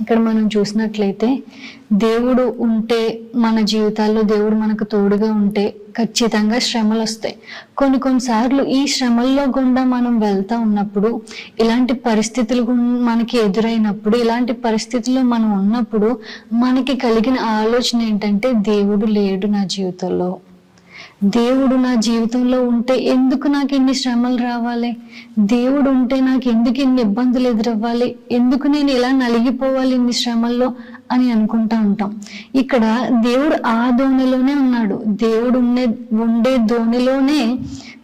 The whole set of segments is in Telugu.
ఇక్కడ మనం చూసినట్లయితే దేవుడు ఉంటే, మన జీవితాల్లో దేవుడు మనకు తోడుగా ఉంటే ఖచ్చితంగా శ్రమలు వస్తాయి. కొన్నిసార్లు ఈ శ్రమల్లో గుండా మనం వెళ్తా ఉన్నప్పుడు, ఇలాంటి పరిస్థితులు మనకి ఎదురైనప్పుడు, ఇలాంటి పరిస్థితుల్లో మనం ఉన్నప్పుడు మనకి కలిగిన ఆలోచన ఏంటంటే, దేవుడు లేడు నా జీవితంలో, దేవుడు నా జీవితంలో ఉంటే ఎందుకు నాకు ఇన్ని శ్రమలు రావాలి, దేవుడు ఉంటే నాకు ఎందుకు ఇన్ని ఇబ్బందులు ఎదురవ్వాలి, ఎందుకు నేను ఇలా నలిగిపోవాలి ఇన్ని శ్రమల్లో అని అనుకుంటా ఉంటాం. ఇక్కడ దేవుడు ఆ ధోనిలోనే ఉన్నాడు. దేవుడు ఉండే ధోనిలోనే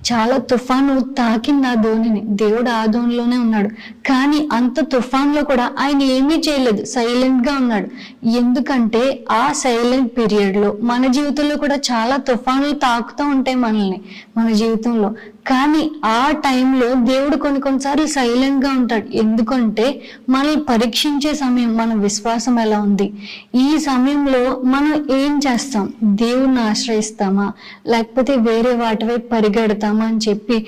చాలా తుఫాను తాకింది ఆ ధోనిని. దేవుడు ఆ ధోనిలోనే ఉన్నాడు. కానీ అంత తుఫాన్లో కూడా ఆయన ఏమీ చేయలేదు, సైలెంట్ గా ఉన్నాడు. ఎందుకంటే ఆ సైలెంట్ పీరియడ్ లో మన జీవితంలో కూడా చాలా తుఫానులు తాకుతూ ఉంటాయి మనల్ని, మన జీవితంలో. కానీ ఆ టైంలో దేవుడు కొన్నిసార్లు సైలెంట్ గా ఉంటాడు. ఎందుకంటే మనల్ని పరీక్షించే సమయం, మన విశ్వాసం ఎలా ఉంది. ఈ సమయంలో మనం ఏం చేస్తాం, దేవుడిని ఆశ్రయిస్తామా లేకపోతే వేరే వాటి వైపు పరిగెడతామా అని చెప్పి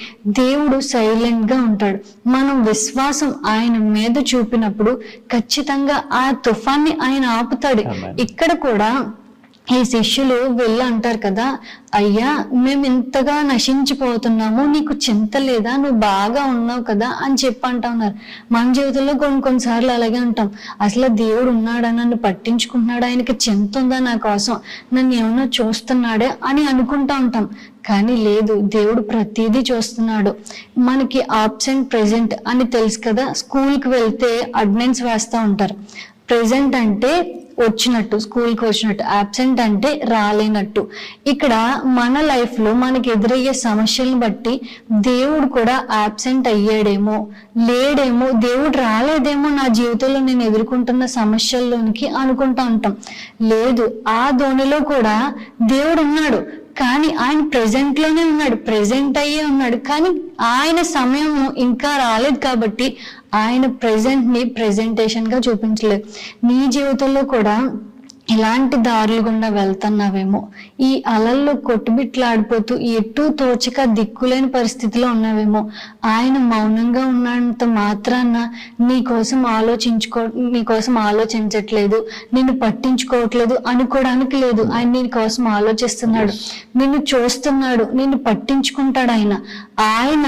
దేవుడు సైలెంట్ గా ఉంటాడు. మనం విశ్వాసం ఆయన మీద చూపినప్పుడు ఖచ్చితంగా ఆ తుఫాన్ని ఆయన ఆపుతాడు. ఇక్కడ కూడా ఈ శిష్యులు వెళ్ళి అంటారు కదా, అయ్యా మేము ఇంతగా నశించిపోతున్నాము, నీకు చింత లేదా, నువ్వు బాగా ఉన్నావు కదా అని చెప్పి అంటా ఉన్నారు. మన జీవితంలో కొన్నిసార్లు అలాగే ఉంటాం. అసలు దేవుడు ఉన్నాడా, నన్ను పట్టించుకుంటున్నాడా, ఆయనకి చింత ఉందా నా కోసం, నన్ను ఏమన్నా చూస్తున్నాడే అని అనుకుంటా ఉంటాం. కానీ లేదు, దేవుడు ప్రతిదీ చూస్తున్నాడు. మనకి ఆబ్సెంట్ ప్రెజెంట్ అని తెలుసు కదా, స్కూల్కి వెళ్తే అటెండెన్స్ వేస్తూ ఉంటారు. ప్రెజెంట్ అంటే వచ్చినట్టు, స్కూల్కి వచ్చినట్టు, ఆబ్సెంట్ అంటే రాలేనట్టు. ఇక్కడ మన లైఫ్ లో మనకి ఎదురయ్యే సమస్యలను బట్టి దేవుడు కూడా ఆబ్సెంట్ అయ్యాడేమో, లేడేమో, దేవుడు రాలేదేమో నా జీవితంలో నేను ఎదుర్కొంటున్న సమస్యల్లోనికి అనుకుంటా ఉంటాం. లేదు, ఆ ధోనిలో కూడా దేవుడు ఉన్నాడు. కానీ ఆయన ప్రెజెంట్ లోనే ఉన్నాడు, ప్రెజెంట్ అయ్యే ఉన్నాడు. కానీ ఆయన సమయం ఇంకా రాలేదు కాబట్టి ఆయన ప్రెజెంట్ ని ప్రెజెంటేషన్ గా చూపించలేదు. నీ జీవితంలో కూడా ఇలాంటి దారులు గుండా వెళ్తున్నావేమో, ఈ అలల్లో కొట్టుబిట్లాడిపోతూ ఎటూ తోచక దిక్కులేని పరిస్థితిలో ఉన్నావేమో. ఆయన మౌనంగా ఉన్నంత మాత్రాన నీకోసం ఆలోచించట్లేదు, నిన్ను పట్టించుకోవట్లేదు అనుకోవడానికి లేదు. ఆయన నీ కోసం ఆలోచిస్తున్నాడు, నిన్ను చూస్తున్నాడు, నిన్ను పట్టించుకుంటాడు. ఆయన